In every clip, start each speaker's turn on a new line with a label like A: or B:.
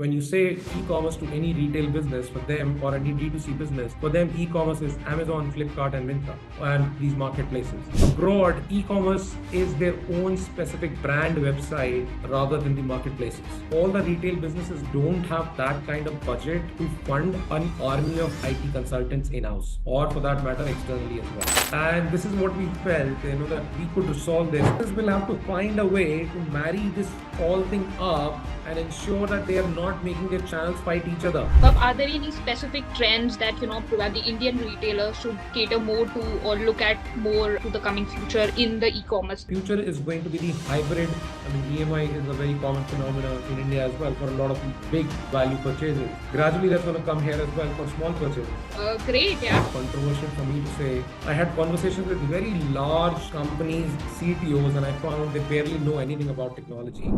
A: when you say e-commerce to any retail business for them or any D2C business, for them e-commerce is Amazon, Flipkart and Myntra and these marketplaces. Abroad, e-commerce is their own specific brand website rather than the marketplaces. All the retail businesses don't have that kind of budget to fund an army of IT consultants in-house or for that matter externally as well. And this is what we felt, that we could resolve this. We'll have to find a way to marry this whole thing up and ensure that they are not making their channels fight each other.
B: But are there any specific trends that, probably Indian retailers should cater more to or look at more to the coming future in the e-commerce?
A: Future is going to be the hybrid. EMI is a very common phenomenon in India as well for a lot of big value purchases. Gradually, that's going to come here as well for small purchases.
B: Great, yeah.
A: Controversial for me to say. I had conversations with very large companies, CTOs, and I found they barely know anything about technology.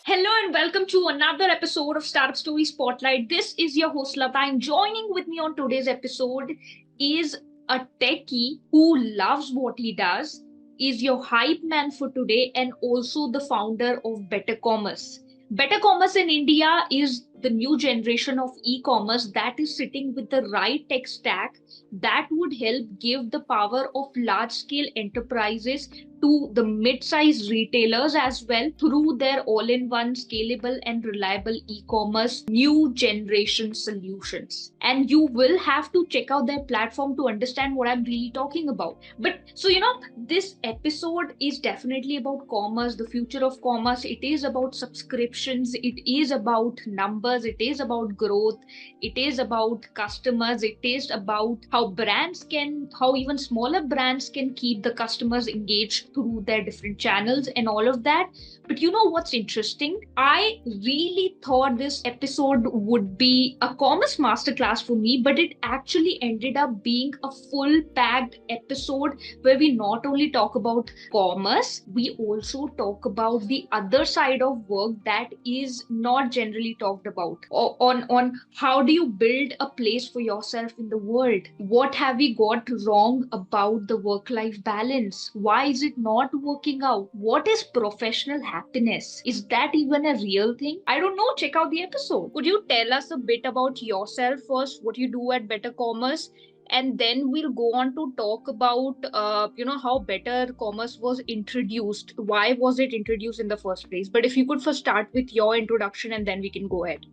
B: Hello and welcome to another episode of Startup Story Spotlight. This is your host Lata, and joining with me on today's episode is a techie who loves what he does, is your hype man for today, and also the founder of BetterCommerce. BetterCommerce in India is the new generation of e-commerce that is sitting with the right tech stack that would help give the power of large-scale enterprises to the mid-sized retailers as well through their all-in-one scalable and reliable e-commerce new generation solutions. And you will have to check out their platform to understand what I'm really talking about. But so, this episode is definitely about commerce, the future of commerce. It is about subscriptions. It is about numbers. It is about growth. It is about customers. It is about how even smaller brands can keep the customers engaged through their different channels and all of that. But you know what's interesting? I really thought this episode would be a commerce masterclass for me, but it actually ended up being a full packed episode where we not only talk about commerce, we also talk about the other side of work that is not generally talked about. On how do you build a place for yourself in the world? What have we got wrong about the work-life balance? Why is it not working out? What is professional happiness? Is that even a real thing? I don't know. Check out the episode. Could you tell us a bit about yourself first, what you do at BetterCommerce? And then we'll go on to talk about, how Better Commerce was introduced. Why was it introduced in the first place? But if you could first start with your introduction and then we can go ahead.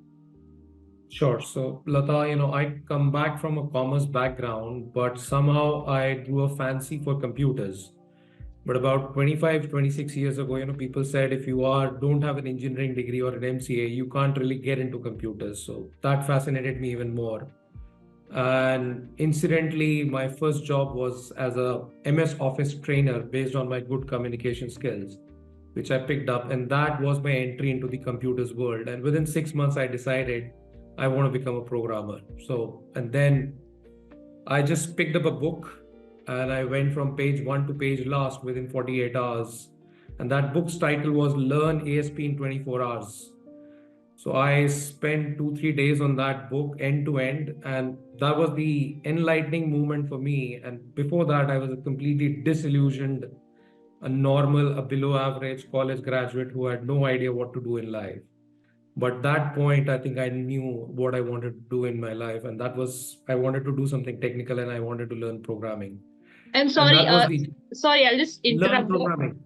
A: Sure. So, Lata, I come back from a commerce background, but somehow I grew a fancy for computers. But about 25, 26 years ago, people said if you don't have an engineering degree or an MCA, you can't really get into computers. So that fascinated me even more. And incidentally, my first job was as a MS Office trainer based on my good communication skills, which I picked up. And that was my entry into the computers world. And within 6 months, I decided I want to become a programmer. And then I just picked up a book and I went from page 1 to page last within 48 hours. And that book's title was Learn ASP in 24 Hours. So I spent 2-3 days on that book end to end. And that was the enlightening moment for me. And before that, I was a completely disillusioned, a below average college graduate who had no idea what to do in life. But that point, I think I knew what I wanted to do in my life. And that was, I wanted to do something technical and I wanted to learn programming.
B: I'm sorry, I'll just interrupt.
A: Learn programming.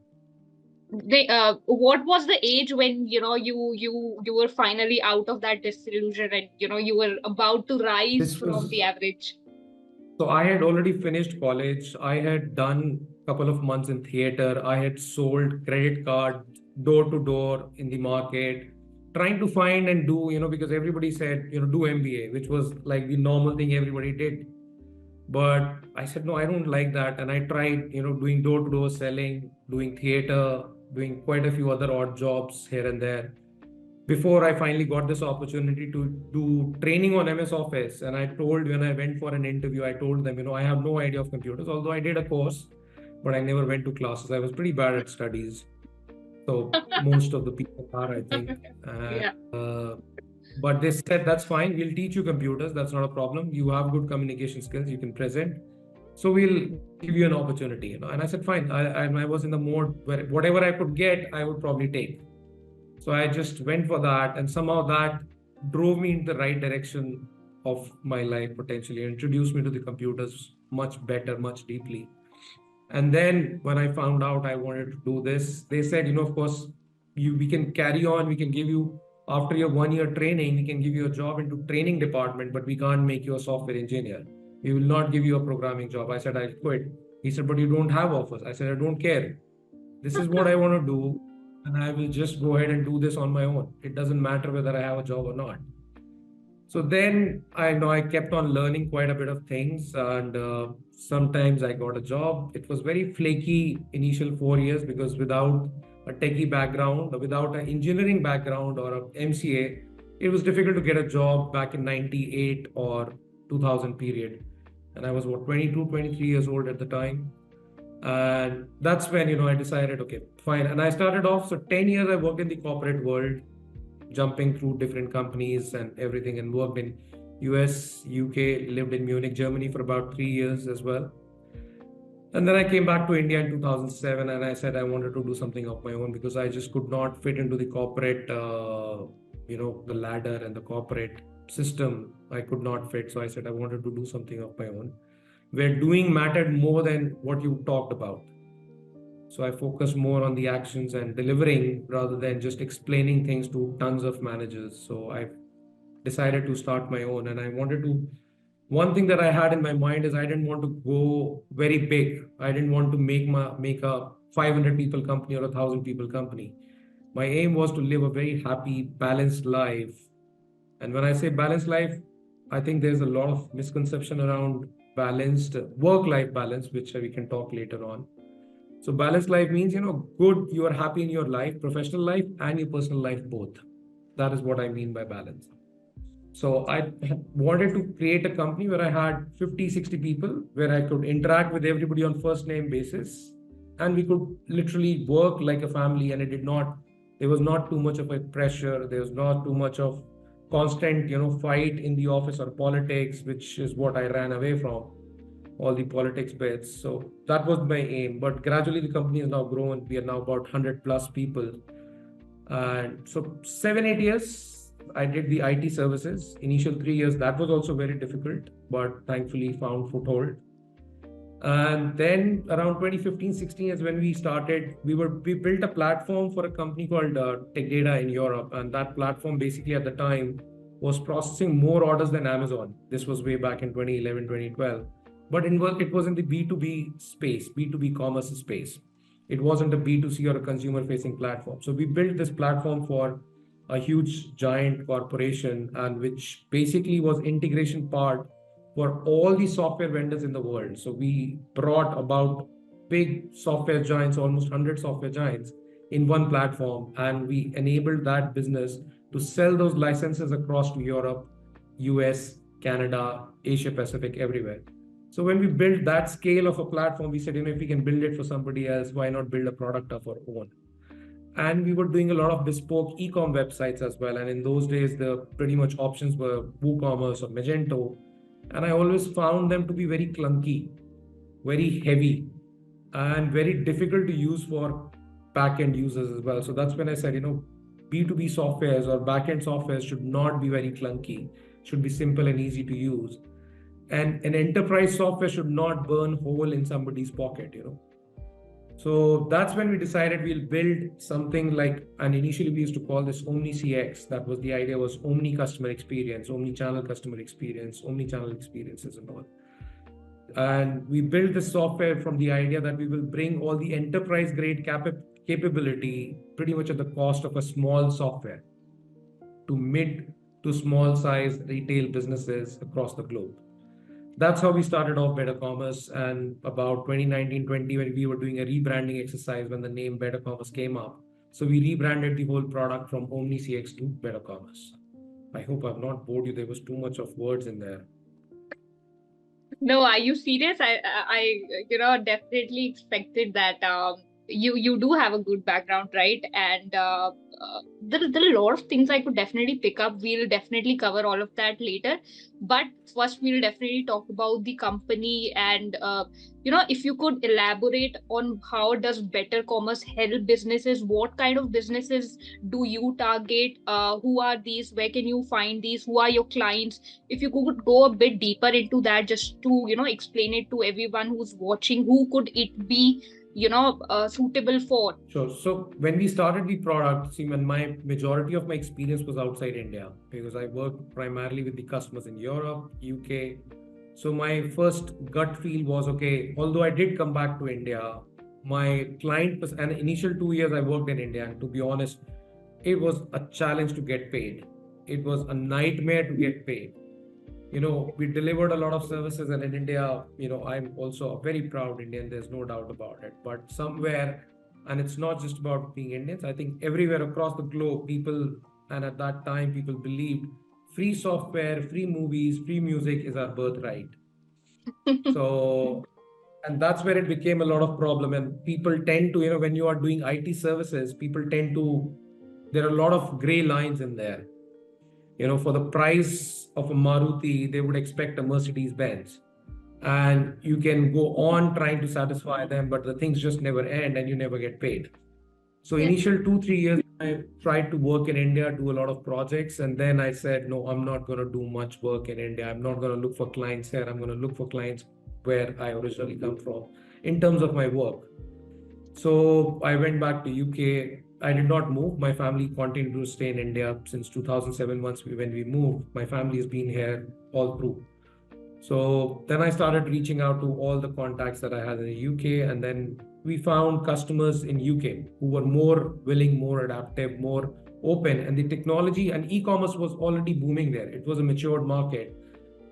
B: What was the age when you were finally out of that disillusion and you were about to rise from the average?
A: So I had already finished college. I had done a couple of months in theater. I had sold credit card door to door in the market, trying to find and do, because everybody said, do MBA, which was like the normal thing everybody did. But I said, no, I don't like that. And I tried, doing door to door selling, doing theater, doing quite a few other odd jobs here and there before I finally got this opportunity to do training on MS Office. And when I went for an interview, I told them, I have no idea of computers, although I did a course, but I never went to classes. I was pretty bad at studies. So most of the people are, I think. But they said, that's fine. We'll teach you computers. That's not a problem. You have good communication skills. You can present. So we'll give you an opportunity, And I said, fine. I was in the mode where whatever I could get, I would probably take. So I just went for that. And somehow that drove me in the right direction of my life potentially, introduced me to the computers much better, much deeply. And then when I found out I wanted to do this, they said, of course, we can carry on. We can give you, after your 1 year training, we can give you a job into training department, but we can't make you a software engineer. We will not give you a programming job. I said, I'll quit. He said, but you don't have offers. I said, I don't care. This is what I want to do. And I will just go ahead and do this on my own. It doesn't matter whether I have a job or not. So then I know I kept on learning quite a bit of things, and sometimes I got a job. It was very flaky initial 4 years because without a techie background, or without an engineering background or a MCA, it was difficult to get a job back in 98 or 2000 period. And I was 22, 23 years old at the time. And that's when, I decided, okay, fine. And I started off, so 10 years I worked in the corporate world, jumping through different companies and everything, and worked in US, UK, lived in Munich, Germany for about 3 years as well. And then I came back to India in 2007, and I said I wanted to do something of my own because I just could not fit into the corporate, the ladder and the corporate system. I could not fit. So I said I wanted to do something of my own where doing mattered more than what you talked about. So I focus more on the actions and delivering rather than just explaining things to tons of managers. So I decided to start my own, and I wanted to. One thing that I had in my mind is I didn't want to go very big. I didn't want to make a 500 people company or 1,000 people company. My aim was to live a very happy, balanced life. And when I say balanced life, I think there's a lot of misconception around balanced work-life balance, which we can talk later on. So balanced life means, good, you are happy in your life, professional life and your personal life, both. That is what I mean by balance. So I wanted to create a company where I had 50, 60 people, where I could interact with everybody on first name basis. And we could literally work like a family, and there was not too much of a pressure. There was not too much of constant, fight in the office or politics, which is what I ran away from, all the politics bits. So that was my aim. But gradually the company has now grown. We are now about 100 plus people. And so 7, 8 years, I did the IT services. Initial 3 years, that was also very difficult, but thankfully found foothold. And then around 2015-16 is when we started. We built a platform for a company called Tech Data in Europe. And that platform basically at the time was processing more orders than Amazon. This was way back in 2011, 2012. But it was in the B2B space, B2B commerce space. It wasn't a B2C or a consumer facing platform. So we built this platform for a huge giant corporation, and which basically was integration part for all the software vendors in the world. So we brought about big software giants, almost 100 software giants in one platform, and we enabled that business to sell those licenses across to Europe, US, Canada, Asia Pacific, everywhere. So when we built that scale of a platform, we said, if we can build it for somebody else, why not build a product of our own? And we were doing a lot of bespoke e-com websites as well. And in those days, the pretty much options were WooCommerce or Magento. And I always found them to be very clunky, very heavy, and very difficult to use for back-end users as well. So that's when I said, B2B softwares or back-end softwares should not be very clunky, should be simple and easy to use. And an enterprise software should not burn hole in somebody's pocket, So that's when we decided we'll build something like, and initially we used to call this Omni CX. That was the idea, was Omni customer experience, Omni channel customer experience, Omni channel experiences and all. And we built the software from the idea that we will bring all the enterprise grade capability pretty much at the cost of a small software to mid to small size retail businesses across the globe. That's how we started off BetterCommerce. And about 2019-20, when we were doing a rebranding exercise, when the name BetterCommerce came up, so we rebranded the whole product from Omni CX to BetterCommerce. I hope I've not bored you. There was too much of words in there.
B: No, are you serious? I definitely expected that you do have a good background, right? And there are a lot of things I could definitely pick up. We'll definitely cover all of that later, but first we'll definitely talk about the company. And if you could elaborate on how does Better Commerce help businesses, what kind of businesses do you target, who are these, where can you find these, who are your clients? If you could go a bit deeper into that, just to explain it to everyone who's watching, who could it be suitable for.
A: Sure. So when we started the product, see, when my majority of my experience was outside India, because I worked primarily with the customers in Europe, UK. So my first gut feel was, okay, although I did come back to India, my client was, and initial 2 years I worked in India, and to be honest, it was a challenge to get paid. It was a nightmare to get paid. We delivered a lot of services, and in India, I'm also a very proud Indian, there's no doubt about it. But somewhere, and it's not just about being Indians, I think everywhere across the globe, people, and at that time, people believed free software, free movies, free music is our birthright. So, and that's where it became a lot of problem. And people tend to, when you are doing IT services, people tend to, there are a lot of gray lines in there. For the price of a Maruti, they would expect a Mercedes Benz. And you can go on trying to satisfy them, but the things just never end and you never get paid. So
B: Yeah.
A: initial 2-3 years, I tried to work in India, do a lot of projects, and then I said, no, I'm not going to do much work in India. I'm not going to look for clients here. I'm going to look for clients where I originally come from in terms of my work. So I went back to UK. I did not move. My family continued to stay in India since 2007. When we moved, my family has been here all through. So then I started reaching out to all the contacts that I had in the UK, and then we found customers in UK who were more willing, more adaptive, more open, and the technology and e-commerce was already booming there. It was a matured market.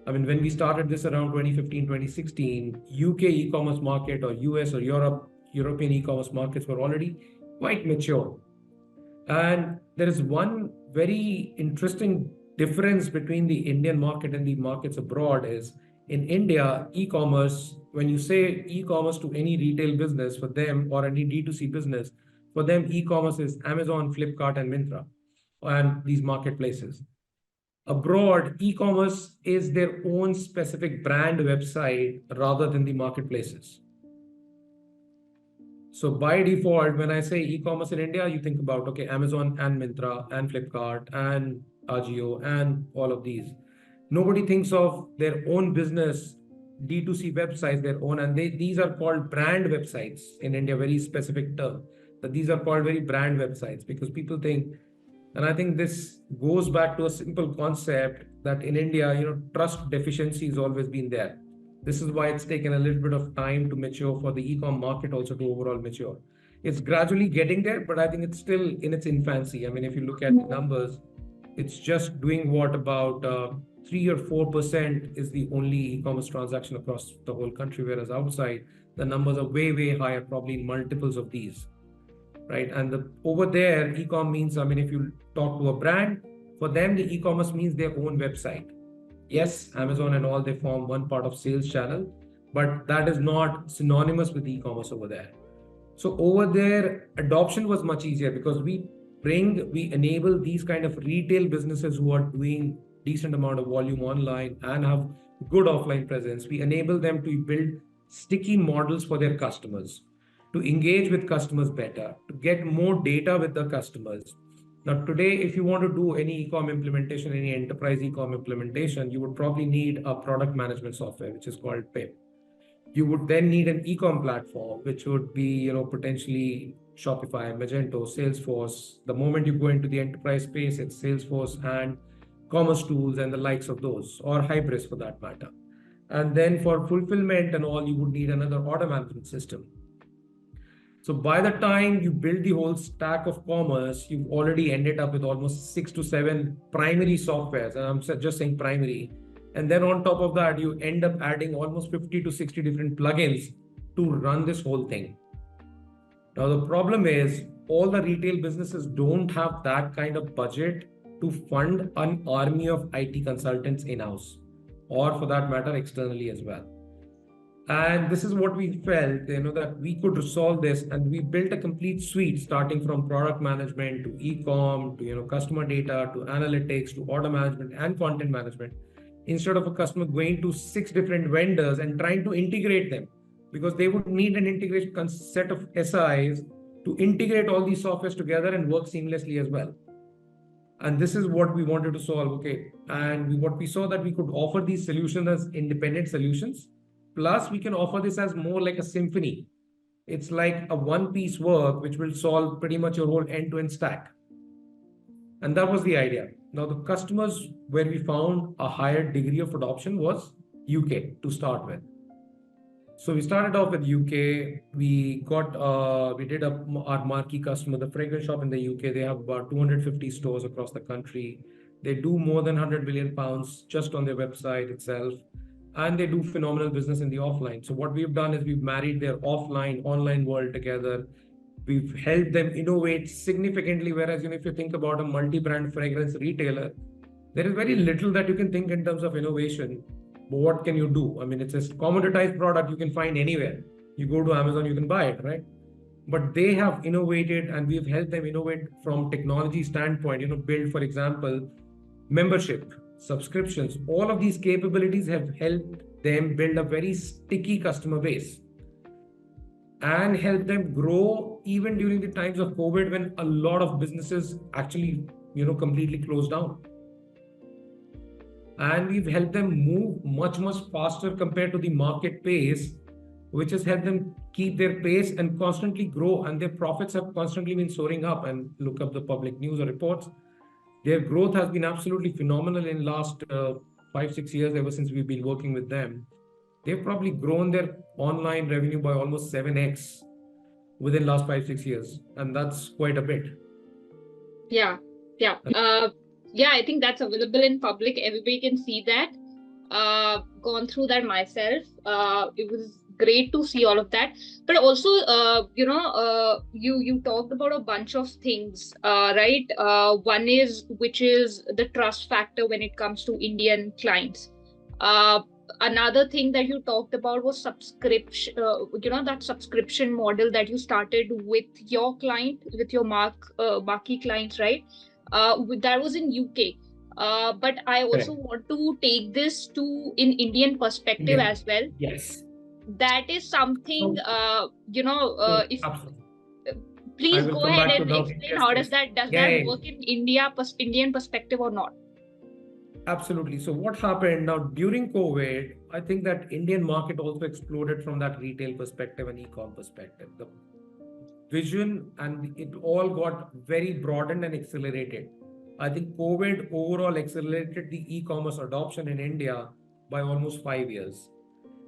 A: I mean, when we started this around 2015, 2016, UK e-commerce market or US or European e-commerce markets were already quite mature. And there is one very interesting difference between the Indian market and the markets abroad is in India, e-commerce, when you say e-commerce to any retail business for them or any D2C business, for them, e-commerce is Amazon, Flipkart, and Myntra and these marketplaces. Abroad, e-commerce is their own specific brand website rather than the marketplaces. So by default, when I say e-commerce in India, you think about, okay, Amazon and Myntra and Flipkart and Ajio and all of these. Nobody thinks of their own business, D2C websites, their own, and these are called brand websites in India, very specific term. That these are called very brand websites because people think, and I think this goes back to a simple concept that in India, trust deficiency has always been there. This is why it's taken a little bit of time to mature for the e-com market also to overall mature. It's gradually getting there, but I think it's still in its infancy. I mean, if you look at the numbers, it's just doing what about 3 or 4% is the only e-commerce transaction across the whole country, whereas outside the numbers are way, way higher, probably in multiples of these, right? And over there, e-com means, I mean, if you talk to a brand, for them, the e-commerce means their own website. Yes, Amazon and all, they form one part of sales channel, but that is not synonymous with e-commerce over there. So over there, adoption was much easier because we enable these kind of retail businesses who are doing decent amount of volume online and have good offline presence. We enable them to build sticky models for their customers, to engage with customers better, to get more data with the customers. Now, today, if you want to do any e-com implementation, any enterprise e-com implementation, you would probably need a product management software, which is called PIM. You would then need an e-com platform, which would be, potentially Shopify, Magento, Salesforce. The moment you go into the enterprise space, it's Salesforce and commerce tools and the likes of those, or Hybris for that matter. And then for fulfillment and all, you would need another order management system. So by the time you build the whole stack of commerce, you've already ended up with almost 6 to 7 primary softwares. And I'm just saying primary. And then on top of that, you end up adding almost 50 to 60 different plugins to run this whole thing. Now, the problem is all the retail businesses don't have that kind of budget to fund an army of IT consultants in-house, or for that matter, externally as well. And this is what we felt, that we could resolve this, and we built a complete suite starting from product management to e-com to, customer data to analytics to order management and content management. Instead of a customer going to six different vendors and trying to integrate them, because they would need an integration set of SIs to integrate all these softwares together and work seamlessly as well. And this is what we wanted to solve. Okay, and what we saw that we could offer these solutions as independent solutions, plus we can offer this as more like a symphony. It's like a one piece work which will solve pretty much your whole end-to-end stack. And that was the idea. Now the customers where we found a higher degree of adoption was UK to start with. So we started off with UK. We did our marquee customer, the fragrance shop in the UK. They have about 250 stores across the country. They do more than 100 million pounds just on their website itself. And they do phenomenal business in the offline. So what we've done is we've married their offline, online world together. We've helped them innovate significantly. Whereas, if you think about a multi-brand fragrance retailer, there is very little that you can think in terms of innovation. But what can you do? I mean, it's a commoditized product you can find anywhere. You go to Amazon, you can buy it, right? But they have innovated, and we've helped them innovate from technology standpoint, build, for example, membership, subscriptions. All of these capabilities have helped them build a very sticky customer base and help them grow even during the times of COVID when a lot of businesses actually, completely closed down. And we've helped them move much, much faster compared to the market pace, which has helped them keep their pace and constantly grow. And their profits have constantly been soaring up. And look up the public news or reports. Their growth has been absolutely phenomenal in last 5-6 years, ever since we've been working with them. They've probably grown their online revenue by almost 7x within last 5-6 years. And that's quite a bit.
B: Yeah. I think that's available in public. Everybody can see that. Gone through that myself. It was great to see all of that. But also, you talked about a bunch of things, right? One is, which is the trust factor when it comes to Indian clients. Another thing that you talked about was subscription, that subscription model that you started with your client, with your marquee clients, right? That was in UK. But I also want to take this to in Indian perspective as well.
A: Yes.
B: That is something, if
A: absolutely.
B: please go ahead and explain how does that work in Indian perspective or not?
A: Absolutely. So what happened now during COVID, I think that Indian market also exploded from that retail perspective and e-com perspective. The vision and it all got very broadened and accelerated. I think COVID overall accelerated the e-commerce adoption in India by almost 5 years.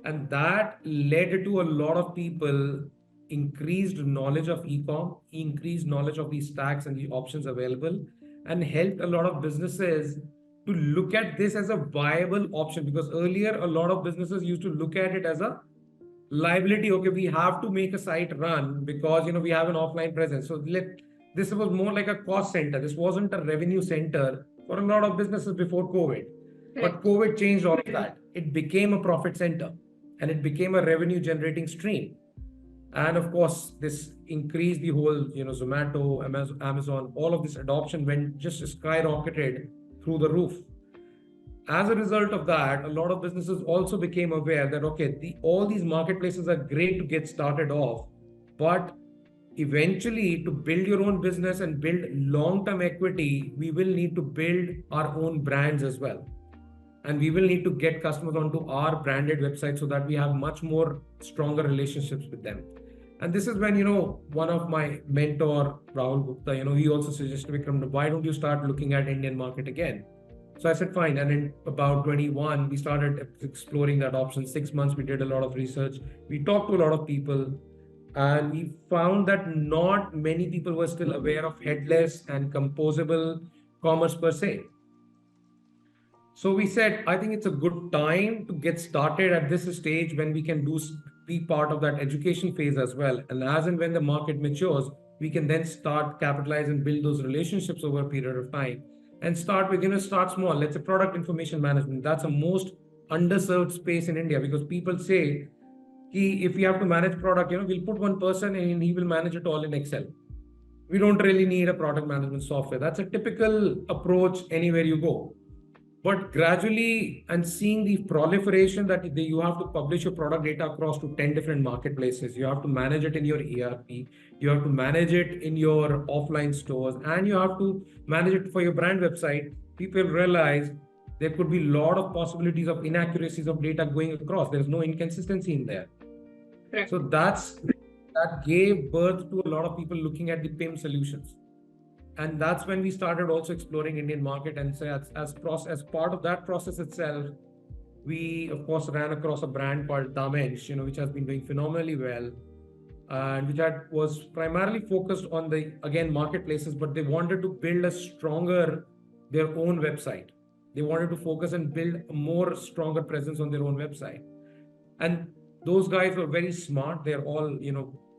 A: And that led to a lot of people increased knowledge of e-com, increased knowledge of the stacks and the options available, and helped a lot of businesses to look at this as a viable option. Because earlier, a lot of businesses used to look at it as a liability. Okay, we have to make a site run because we have an offline presence. So this was more like a cost center. This wasn't a revenue center for a lot of businesses before COVID. But COVID changed all of that. It became a profit center and it became a revenue generating stream. And of course, this increased the whole, Zomato, Amazon, all of this adoption went just skyrocketed through the roof. As a result of that, a lot of businesses also became aware that, okay, all these marketplaces are great to get started off, but eventually to build your own business and build long-term equity, we will need to build our own brands as well. And we will need to get customers onto our branded website so that we have much more stronger relationships with them. And this is when, one of my mentor, Rahul Gupta, he also suggested, Vikram, why don't you start looking at Indian market again? So I said, fine. And in about 21, we started exploring that option. 6 months, we did a lot of research. We talked to a lot of people. And we found that not many people were still aware of headless and composable commerce per se. So we said, I think it's a good time to get started at this stage when we can be part of that education phase as well. And as and when the market matures, we can then start capitalize and build those relationships over a period of time. And start with, start small. Let's say product information management. That's a most underserved space in India because people say If we have to manage product, we'll put one person and he will manage it all in Excel. We don't really need a product management software. That's a typical approach anywhere you go. But gradually, and seeing the proliferation that you have to publish your product data across to 10 different marketplaces, you have to manage it in your ERP, you have to manage it in your offline stores, and you have to manage it for your brand website. People realize there could be a lot of possibilities of inaccuracies of data going across. There's no inconsistency in there.
B: Correct.
A: So that gave birth to a lot of people looking at the PIM solutions. And that's when we started also exploring Indian market. And so as part of that process itself, we of course ran across a brand called Damensh, which has been doing phenomenally well, and which was primarily focused on the, again, marketplaces, but they wanted to build their own website. They wanted to focus and build a more stronger presence on their own website. And those guys were very smart. They're all,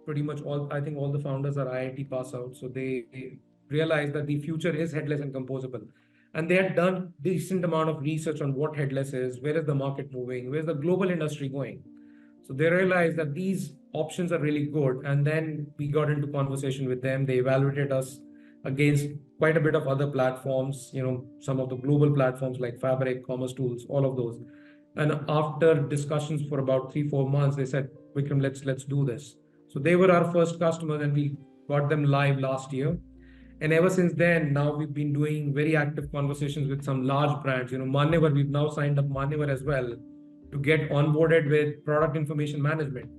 A: pretty much all, I think all the founders are IIT pass out. So they realized that the future is headless and composable. And they had done decent amount of research on what headless is, where is the market moving, where's the global industry going. So they realized that these options are really good. And then we got into conversation with them. They evaluated us against quite a bit of other platforms, some of the global platforms like Fabric, Commerce Tools, all of those. And after discussions for about 3-4 months, they said, Vikram, let's do this. So they were our first customers, and we got them live last year. And ever since then, now we've been doing very active conversations with some large brands. Manyavar, we've now signed up Manyavar as well to get onboarded with product information management.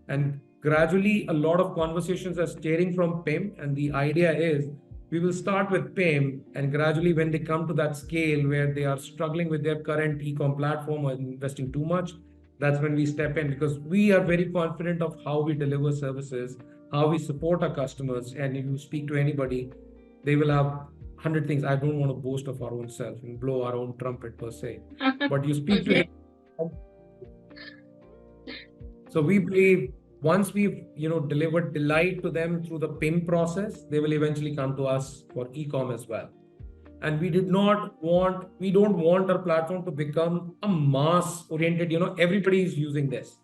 A: And gradually, a lot of conversations are steering from PIM. And the idea is we will start with PIM, and gradually when they come to that scale where they are struggling with their current e-com platform or investing too much, that's when we step in, because we are very confident of how we deliver services, how we support our customers. And if you speak to anybody, they will have 100 things. I don't want to boast of our own self and blow our own trumpet per se, but you speak to
B: Okay.
A: him. So we believe once we've delivered delight to them through the PIM process, they will eventually come to us for e-com as well. And we don't want our platform to become a mass oriented, everybody is using this.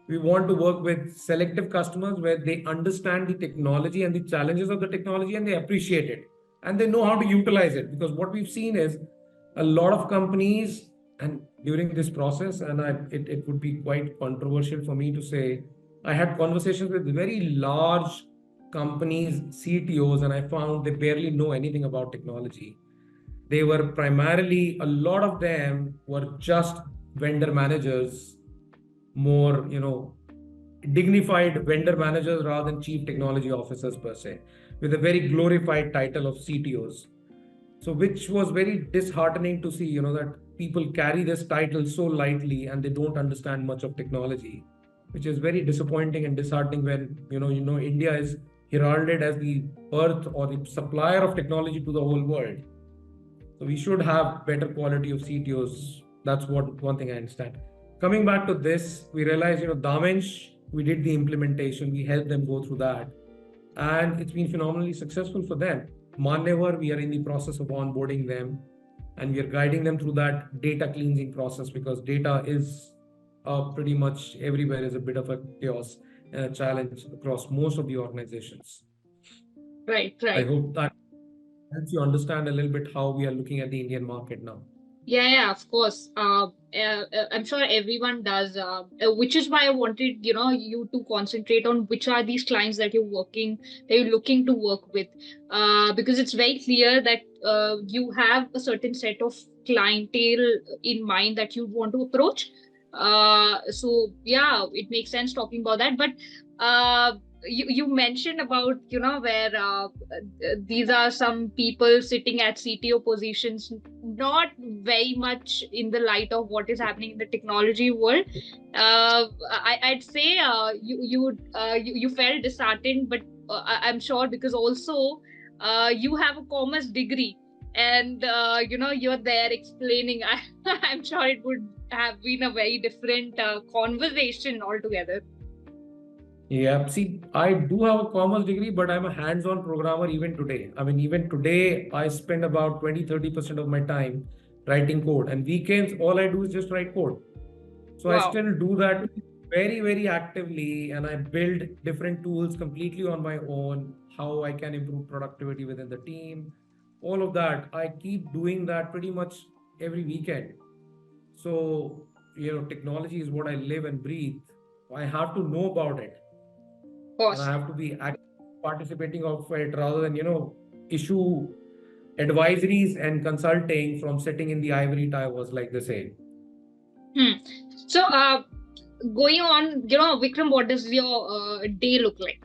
A: We want to work with selective customers where they understand the technology and the challenges of the technology, and they appreciate it and they know how to utilize it. Because what we've seen is a lot of companies, and during this process, and it would be quite controversial for me to say, I had conversations with very large companies, CTOs, and I found they barely know anything about technology. They were primarily, a lot of them were just vendor managers, more, dignified vendor managers rather than chief technology officers per se, with a very glorified title of CTOs. So which was very disheartening to see, that people carry this title so lightly and they don't understand much of technology, which is very disappointing and disheartening when, India is heralded as the birth or the supplier of technology to the whole world. So we should have better quality of CTOs. That's one thing I understand. Coming back to this, we realized, Damensh, we did the implementation, we helped them go through that, and it's been phenomenally successful for them. Manyavar, we are in the process of onboarding them, and we are guiding them through that data cleansing process, because data is pretty much everywhere is a bit of a chaos and a challenge across most of the organizations.
B: Right.
A: I hope that helps you understand a little bit how we are looking at the Indian market now.
B: Yeah, of course. I'm sure everyone does, which is why I wanted, you to concentrate on which are these clients that you're looking to work with, because it's very clear that you have a certain set of clientele in mind that you want to approach. So yeah, it makes sense talking about that. But you mentioned about where these are some people sitting at CTO positions, not very much in the light of what is happening in the technology world. I'd say you felt disheartened, but I'm sure because also you have a commerce degree, and you're there explaining. I'm sure it would have been a very different conversation altogether.
A: Yeah, see, I do have a commerce degree, but I'm a hands-on programmer even today. I mean, even today, I spend about 20-30% of my time writing code. And weekends, all I do is just write code. So I
B: Wow.
A: still do that. very actively, and I build different tools completely on my own, how I can improve productivity within the team, all of that. I keep doing that pretty much every weekend. So, technology is what I live and breathe. I have to know about it,
B: Of
A: and I
B: course.
A: have to be participating of it rather than, issue advisories and consulting from sitting in the ivory towers, like they say.
B: Hmm. So, going on, Vikram, what does your day look like?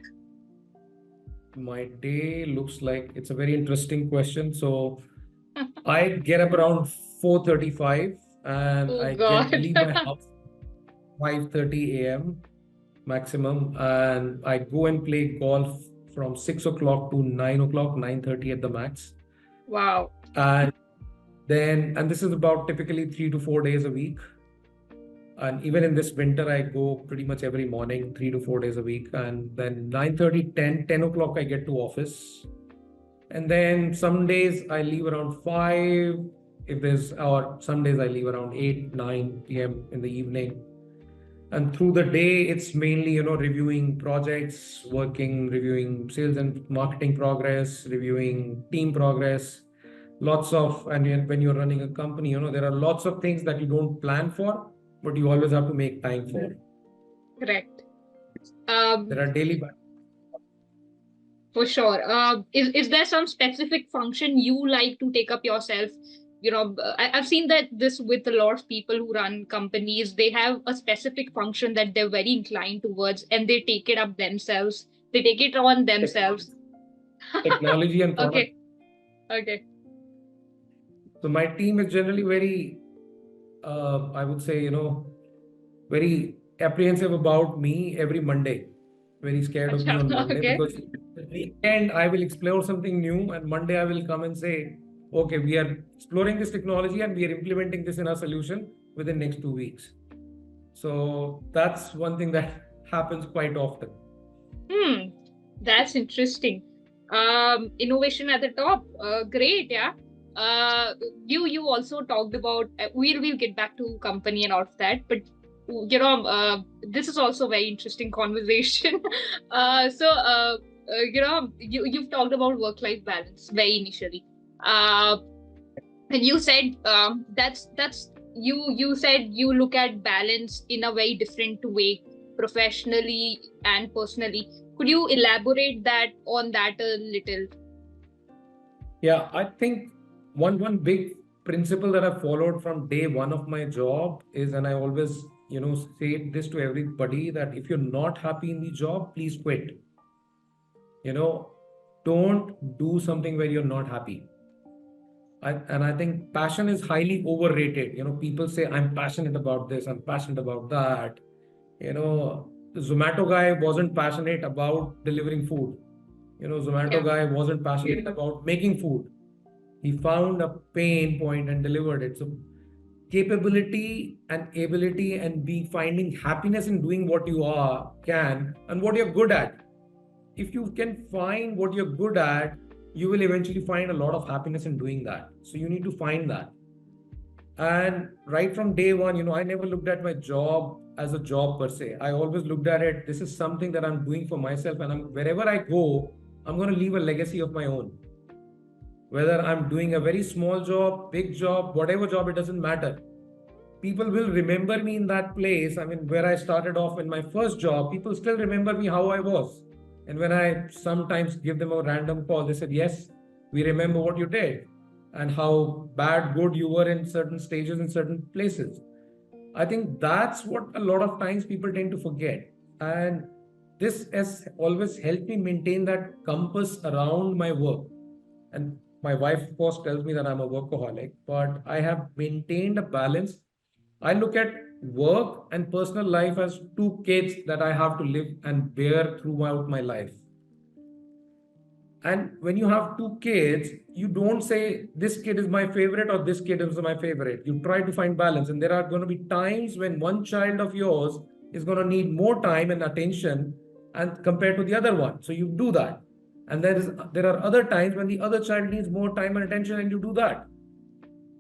A: My day looks like, it's a very interesting question. So I get up around 4:35 and
B: Oh
A: I
B: God.
A: get leave my house 5:30 a.m. maximum, and I go and play golf from 6 o'clock to 9 o'clock, 9:30 at the max.
B: Wow.
A: And and this is about typically 3 to 4 days a week. And even in this winter, I go pretty much every morning, 3 to 4 days a week. And then 9:30, 10 o'clock, I get to office. And then some days I leave around 5, if there's, or some days I leave around 8, 9 p.m. in the evening. And through the day, it's mainly, reviewing projects, reviewing sales and marketing progress, reviewing team progress. Lots of, and when you're running a company, there are lots of things that you don't plan for, but you always have to make time for.
B: Correct.
A: There are daily.
B: For sure. Is there some specific function you like to take up yourself? I've seen that this with a lot of people who run companies. They have a specific function that they're very inclined towards, and they take it up themselves. They take it on themselves.
A: Technology and product.
B: Okay. Okay.
A: So my team is generally very, I would say, very apprehensive about me every Monday. Very scared of me
B: Acha.
A: on Monday,
B: Okay.
A: because the weekend I will explore something new, and Monday I will come and say, okay, we are exploring this technology and we are implementing this in our solution within next 2 weeks. So that's one thing that happens quite often.
B: Hmm. That's interesting. Innovation at the top. Great, yeah. Uh, you also talked about we'll get back to company and all of that, but this is also a very interesting conversation. You've talked about work-life balance very initially, uh, and you said that's you said you look at balance in a very different way, professionally and personally. Could you elaborate that on that a little?
A: Yeah, I think one big principle that I followed from day one of my job is, and I always, say this to everybody, that if you're not happy in the job, please quit. You know, don't do something where you're not happy. And I think passion is highly overrated. People say, I'm passionate about this, I'm passionate about that. The Zomato guy wasn't passionate about delivering food. Zomato
B: Yeah.
A: guy wasn't passionate about making food. He found a pain point and delivered it. So capability and ability and be finding happiness in doing what you are can and what you're good at. If you can find what you're good at, you will eventually find a lot of happiness in doing that. So you need to find that. And right from day one, I never looked at my job as a job per se. I always looked at it, this is something that I'm doing for myself, and wherever I go, I'm going to leave a legacy of my own. Whether I'm doing a very small job, big job, whatever job, it doesn't matter. People will remember me in that place. I mean, where I started off in my first job, people still remember me how I was. And when I sometimes give them a random call, they said, yes, we remember what you did and how bad, good you were in certain stages in certain places. I think that's what a lot of times people tend to forget. And this has always helped me maintain that compass around my work. And my wife, of course, tells me that I'm a workaholic, but I have maintained a balance. I look at work and personal life as two kids that I have to live and bear throughout my life. And when you have two kids, you don't say this kid is my favorite or this kid is my favorite. You try to find balance. And there are going to be times when one child of yours is going to need more time and attention and compared to the other one. So you do that. And there are other times when the other child needs more time and attention and you do that.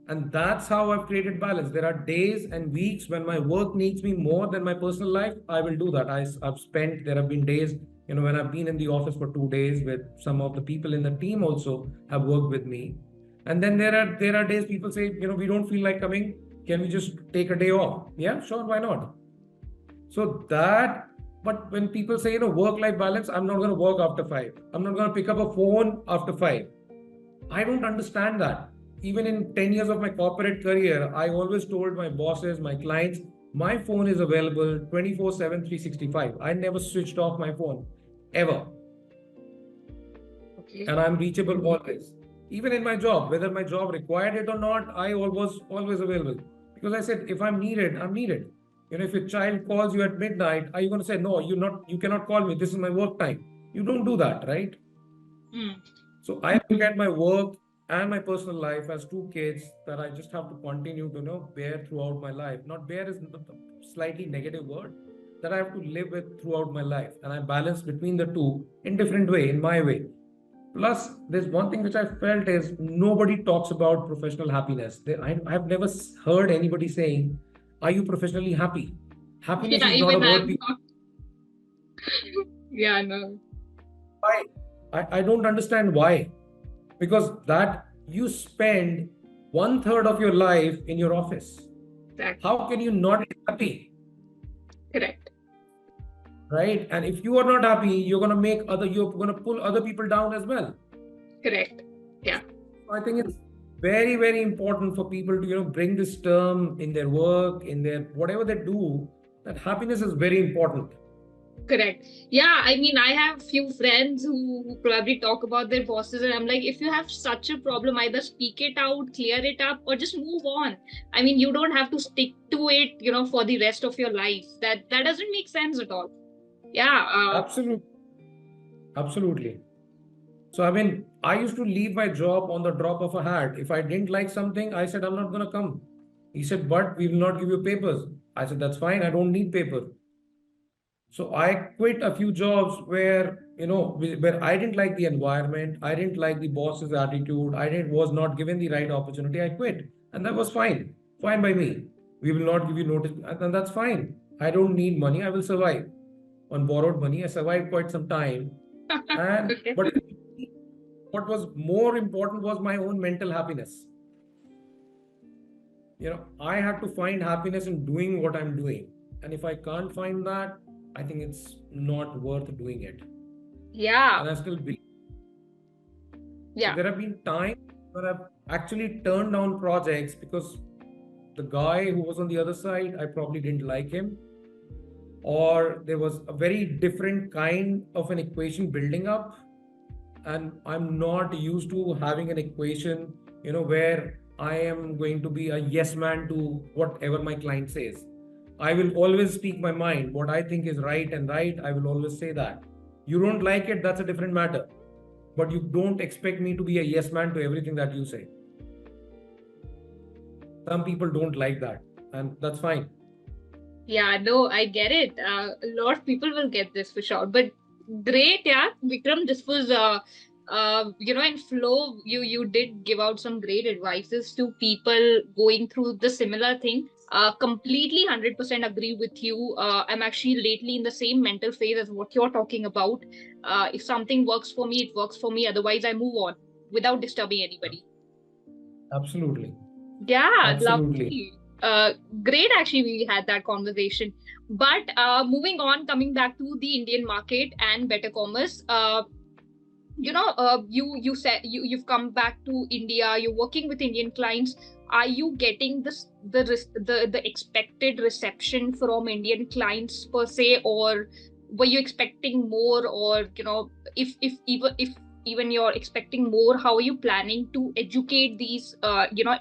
A: And that's how I've created balance. There are days and weeks when my work needs me more than my personal life. I will do that. There have been days, when I've been in the office for 2 days with some of the people in the team also have worked with me. And then there are days people say, we don't feel like coming. Can we just take a day off? Yeah, sure, why not? But when people say, work-life balance, I'm not going to work after 5. I'm not going to pick up a phone after 5. I don't understand that. Even in 10 years of my corporate career, I always told my bosses, my clients, my phone is available 24/7, 365. I never switched off my phone, ever.
B: Okay.
A: And I'm reachable always. Even in my job, whether my job required it or not, I was always available. Because I said, if I'm needed, I'm needed. If your child calls you at midnight, are you going to say, no, you cannot call me. This is my work time. You don't do that, right? So I look at my work and my personal life as two kids that I just have to continue to bear throughout my life. Not bear is a slightly negative word, that I have to live with throughout my life. And I balance between the two in different way, in my way. Plus, there's one thing which I felt is nobody talks about professional happiness. I've never heard anybody saying, are you professionally happy? Happiness
B: Yeah,
A: is not a
B: even
A: word
B: I'm
A: people.
B: not. Yeah, no.
A: Why? I don't understand why. Because that you spend 1/3 of your life in your office.
B: Exactly.
A: How can you not be happy?
B: Correct.
A: Right? And if you are not happy, you're gonna pull other people down as well.
B: Correct. Yeah.
A: I think it's very, very important for people to, bring this term in their work, in their whatever they do, that happiness is very important.
B: Correct. Yeah, I mean, I have few friends who probably talk about their bosses, and I'm like, if you have such a problem, either speak it out, clear it up, or just move on. I mean, you don't have to stick to it, for the rest of your life. That doesn't make sense at all. Yeah.
A: Absolutely. Absolutely. So, I mean, I used to leave my job on the drop of a hat. If I didn't like something, I said, I'm not going to come. He said, but we will not give you papers. I said, that's fine. I don't need paper. So I quit a few jobs where I didn't like the environment. I didn't like the boss's attitude. Was not given the right opportunity. I quit. And that was fine. Fine by me. We will not give you notice. And that's fine. I don't need money. I will survive on borrowed money. I survived quite some time.
B: Okay.
A: But what was more important was my own mental happiness. I have to find happiness in doing what I'm doing. And if I can't find that, I think it's not worth doing it.
B: Yeah.
A: And I still believe.
B: Yeah.
A: So there have been times where I've actually turned down projects because the guy who was on the other side, I probably didn't like him. Or there was a very different kind of an equation building up. And I'm not used to having an equation, where I am going to be a yes man to whatever my client says. I will always speak my mind. What I think is right, I will always say that. You don't like it, that's a different matter. But you don't expect me to be a yes man to everything that you say. Some people don't like that, and that's fine.
B: Yeah, no, I get it. A lot of people will get this for sure. But great, yeah, Vikram. This was in flow. You did give out some great advices to people going through the similar thing. Completely 100% agree with you. I'm actually lately in the same mental phase as what you're talking about. If something works for me, it works for me. Otherwise, I move on without disturbing anybody.
A: Absolutely.
B: Yeah,
A: Absolutely.
B: lovely. Great, actually, we had that conversation. But moving on, coming back to the Indian market and BetterCommerce, you said you've come back to India. You're working with Indian clients. Are you getting the expected reception from Indian clients per se, or were you expecting more, or if even you're expecting more, how are you planning to educate these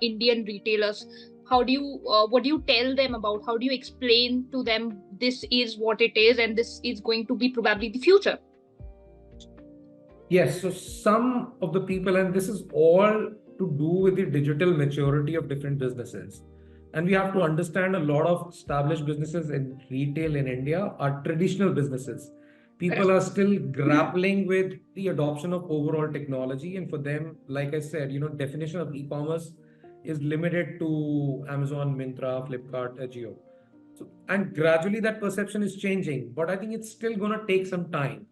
B: Indian retailers? How do you what do you tell them about? How do you explain to them this is what it is and this is going to be probably the future?
A: Yes, so some of the people, and this is all to do with the digital maturity of different businesses. And we have to understand a lot of established businesses in retail in India are traditional businesses. People are still grappling with the adoption of overall technology. And for them, like I said, definition of e-commerce is limited to Amazon, Myntra, Flipkart, Ajio. So, and gradually that perception is changing, but I think it's still going to take some time.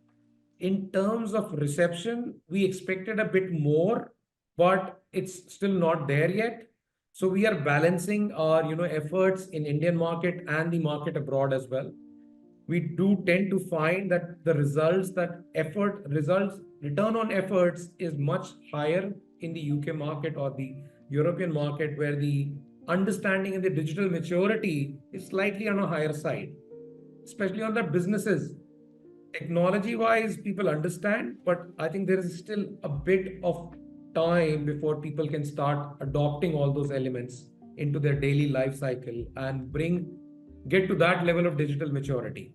A: In terms of reception, we expected a bit more, but it's still not there yet. So we are balancing our, efforts in Indian market and the market abroad as well. We do tend to find that the return on efforts is much higher in the UK market or the European market, where the understanding and the digital maturity is slightly on a higher side, especially on the businesses. Technology wise, people understand, but I think there is still a bit of time before people can start adopting all those elements into their daily life cycle and get to that level of digital maturity.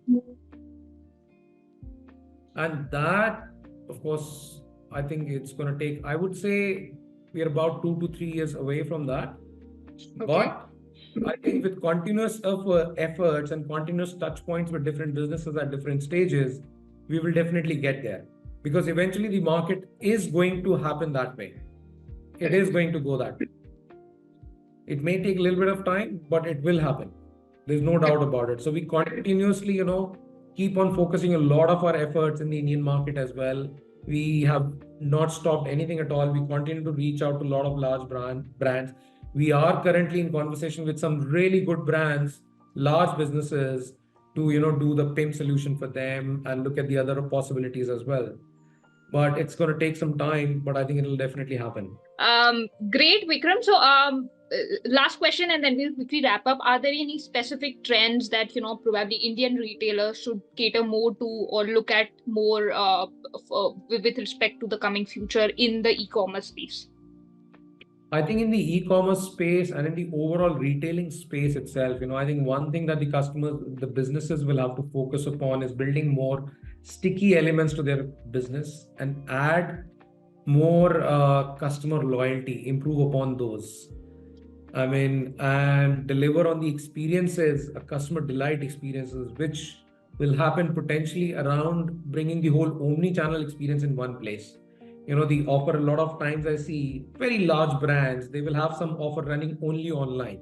A: And that, of course, I think it's going to take, I would say we are about 2 to 3 years away from that.
B: Okay.
A: But I think with continuous efforts and continuous touch points with different businesses at different stages, we will definitely get there, because eventually the market is going to happen that way. It is going to go that way. It may take a little bit of time, but it will happen. There's no doubt about it. So we continuously, keep on focusing a lot of our efforts in the Indian market as well. We have not stopped anything at all. We continue to reach out to a lot of large brands. We are currently in conversation with some really good brands, large businesses, to do the PIM solution for them and look at the other possibilities as well. But it's going to take some time, but I think it'll definitely happen.
B: Great, Vikram. So, last question, and then we'll quickly wrap up. Are there any specific trends that probably Indian retailers should cater more to or look at more with respect to the coming future in the e-commerce space?
A: I think in the e-commerce space and in the overall retailing space itself, I think one thing that the businesses will have to focus upon is building more sticky elements to their business and add more customer loyalty, improve upon those. And deliver on the experiences, customer delight experiences, which will happen potentially around bringing the whole omni-channel experience in one place. The offer, a lot of times I see very large brands, they will have some offer running only online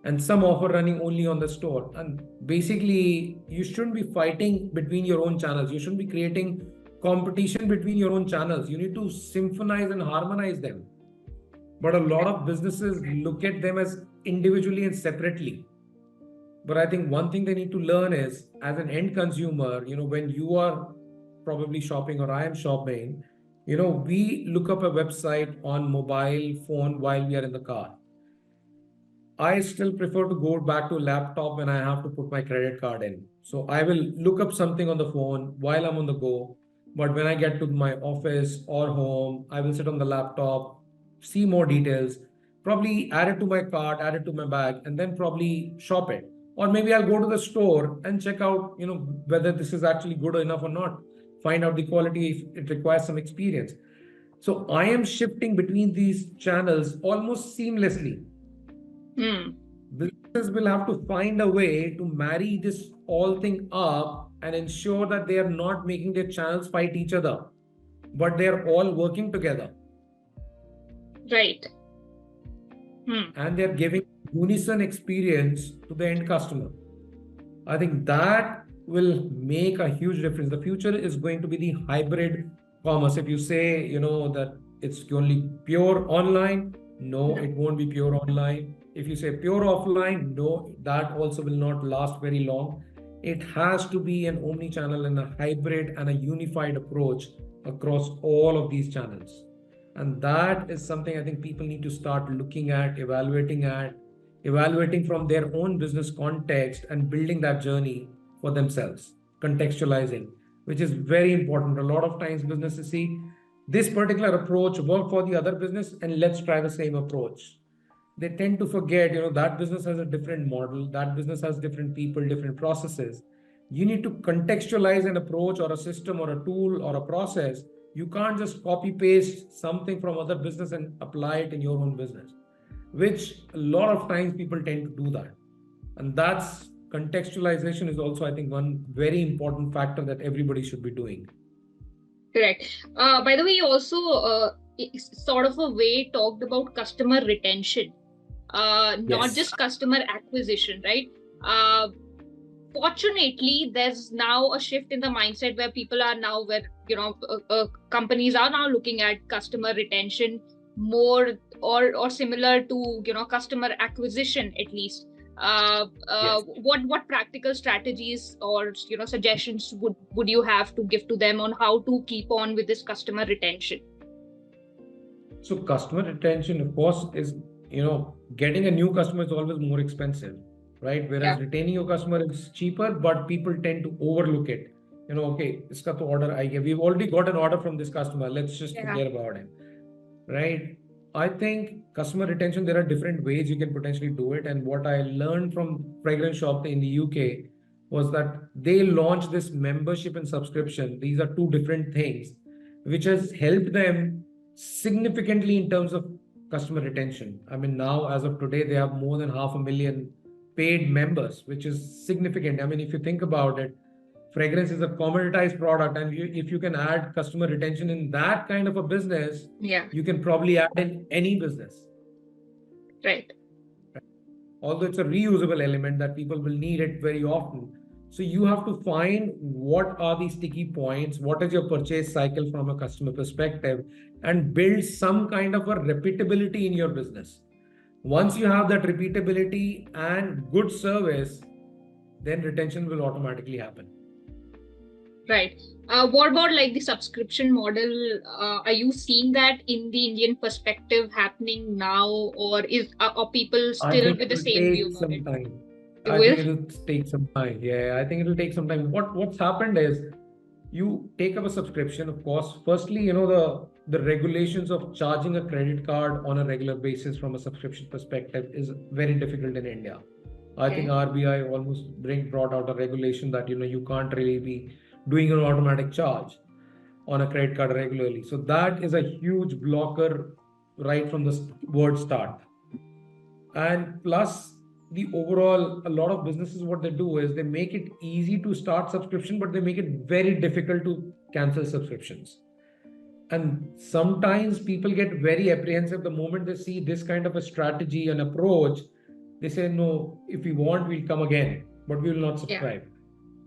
A: and some offer running only on the store. And basically, you shouldn't be fighting between your own channels. You shouldn't be creating competition between your own channels. You need to symphonize and harmonize them. But a lot of businesses look at them as individually and separately. But I think one thing they need to learn is, as an end consumer, when you are probably shopping or I am shopping, we look up a website on mobile phone while we are in the car. I still prefer to go back to a laptop when I have to put my credit card in. So I will look up something on the phone while I'm on the go. But when I get to my office or home, I will sit on the laptop, see more details, probably add it to my cart, add it to my bag, and then probably shop it. Or maybe I'll go to the store and check out, whether this is actually good enough or not. Find out the quality if it requires some experience. So I am shifting between these channels almost seamlessly. Businesses will have to find a way to marry this all thing up and ensure that they are not making their channels fight each other, but they are all working together.
B: Right.
A: And they're giving unison experience to the end customer. I think that will make a huge difference. The future is going to be the hybrid commerce. If you say, that it's only pure online, no, it won't be pure online. If you say pure offline, no, that also will not last very long. It has to be an omni-channel and a hybrid and a unified approach across all of these channels. And that is something I think people need to start looking at, evaluating from their own business context and building that journey for themselves, contextualizing, which is very important. A lot of times businesses see this particular approach work for the other business and let's try the same approach. They tend to forget, that business has a different model, that business has different people, different processes. You need to contextualize an approach or a system or a tool or a process. You can't just copy paste something from other business and apply it in your own business, which a lot of times people tend to do that. And that's contextualization is also, I think, one very important factor that everybody should be doing.
B: Correct. By the way, you also sort of a way talked about customer retention, not
A: Yes.
B: just customer acquisition, right? Uh, Fortunately, there's now a shift in the mindset where people are now, where companies are now looking at customer retention more, or similar to customer acquisition at least.
A: Yes.
B: What practical strategies or suggestions would you have to give to them on how to keep on with this customer retention?
A: So customer retention, of course, is, getting a new customer is always more expensive, right?
B: Yeah.
A: Whereas retaining your customer is cheaper, but people tend to overlook it. Okay, iska to order I gave. We've already got an order from this customer. Let's just
B: Yeah.
A: forget about him, right? I think customer retention, there are different ways you can potentially do it. And what I learned from Fragrance Shop in the UK was that they launched this membership and subscription. These are two different things, which has helped them significantly in terms of customer retention. I mean, now as of today, they have more than 500,000 paid members, which is significant. I mean, if you think about it, fragrance is a commoditized product, and if you can add customer retention in that kind of a business,
B: Yeah.
A: you can probably add in any business.
B: Right.
A: Although it's a reusable element that people will need it very often. So you have to find what are the sticky points, what is your purchase cycle from a customer perspective, and build some kind of a repeatability in your business. Once you have that repeatability and good service, then retention will automatically happen.
B: Right. What about like the subscription model? Are you seeing that in the Indian perspective happening now, or are people
A: I
B: still
A: think
B: with
A: it
B: the
A: will
B: same view
A: take
B: about
A: some
B: it?
A: time.
B: You
A: I
B: will?
A: think it'll take some time. Yeah, I think it'll take some time. What's happened is you take up a subscription, of course. Firstly, the regulations of charging a credit card on a regular basis from a subscription perspective is very difficult in India. I think
B: Okay.
A: RBI almost brought out a regulation that you can't really be doing an automatic charge on a credit card regularly. So that is a huge blocker right from the word start. And plus, the overall, a lot of businesses, what they do is they make it easy to start subscription, but they make it very difficult to cancel subscriptions. And sometimes people get very apprehensive the moment they see this kind of a strategy and approach. They say, no, if we want, we'll come again, but we will not
B: Yeah.
A: subscribe.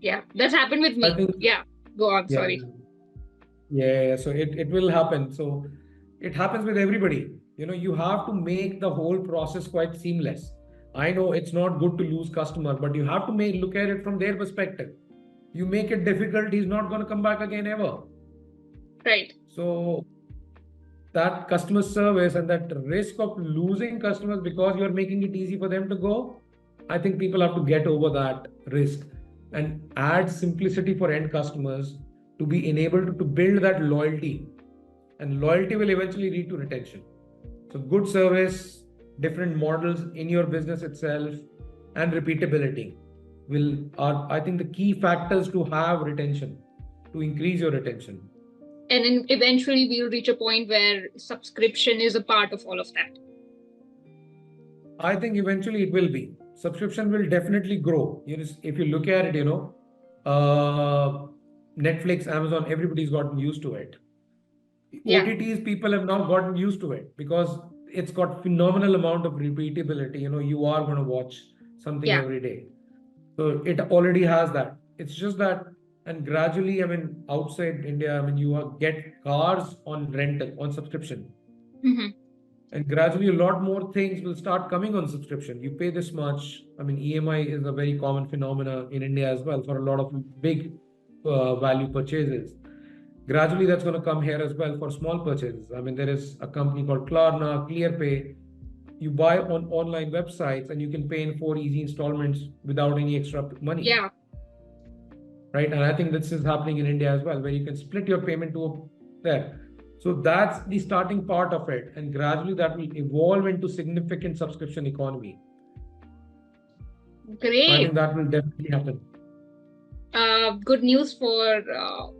B: Yeah. That's happened with
A: I
B: me.
A: think,
B: Yeah. Go on.
A: yeah,
B: Sorry.
A: yeah. So it will happen. So it happens with everybody. You have to make the whole process quite seamless. I know it's not good to lose customer, but you have to look at it from their perspective. You make it difficult, he's not going to come back again ever.
B: Right.
A: So that customer service and that risk of losing customers because you're making it easy for them to go, I think people have to get over that risk and add simplicity for end customers to be enabled to build that loyalty. And loyalty will eventually lead to retention. So good service, different models in your business itself, and repeatability are, I think, the key factors to have retention, to increase your retention.
B: And then eventually we'll reach a point where subscription is a part of all of that.
A: I think eventually it will be. Subscription will definitely grow. If you look at it, Netflix, Amazon, everybody's gotten used to it.
B: Yeah.
A: OTTs, people have now gotten used to it because it's got phenomenal amount of repeatability. You are going to watch something
B: Yeah.
A: every day. So it already has that. It's just that, and gradually, I mean, outside India, I mean, get cars on rental, on subscription.
B: Mm-hmm.
A: And gradually, a lot more things will start coming on subscription. You pay this much. I mean, EMI is a very common phenomena in India as well for a lot of big value purchases. Gradually, that's going to come here as well for small purchases. I mean, there is a company called Klarna, ClearPay. You buy on online websites and you can pay in 4 easy installments without any extra money.
B: Yeah.
A: Right. And I think this is happening in India as well, where you can split your payment to there. So that's the starting part of it. And gradually that will evolve into significant subscription economy.
B: Great.
A: So I think that will definitely happen.
B: Good news for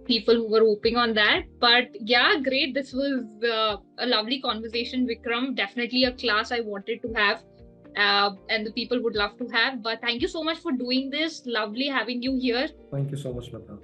B: people who were hoping on that. But yeah, great. This was a lovely conversation, Vikram. Definitely a class I wanted to have, and the people would love to have. But thank you so much for doing this. Lovely having you here.
A: Thank you so much, Lata.